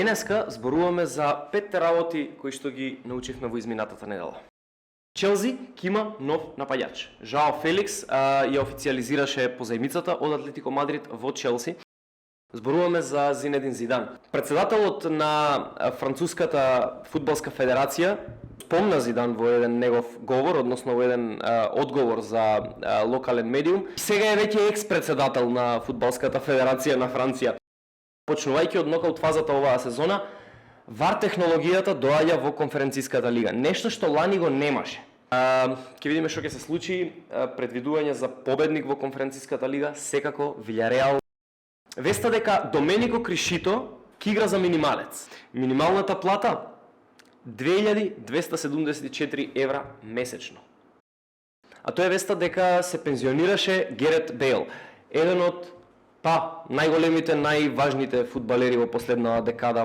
Денеска зборуваме за 5 работи кои што ги научивме во изминатата недела. Челси ќе има нов напаѓач. Жао Феликс ја официализираше позајмицата од Атлетико Мадрид во Челси. Зборуваме за Зинедин Зидан. Председателот на Француската фудбалска федерација спомна Зидан во еден негов говор, односно во еден одговор за локален медиум. Сега е веќе екс-председател на Фудбалската федерација на Франција. Почнувајќи од нокаут фазата оваа сезона, VAR технологијата доаѓа во конференциската лига. Нешто што лани го немаше. Ќе видиме што ќе се случи. Предвидување за победник во конференциската лига, секако Вилјареал. Веста дека Доменико Кришито ќе игра за минималец. Минималната плата 2274 евра месечно. А тоа е веста дека се пензионираше Герет Бейл, еден од најголемите, најважните фудбалери во последната декада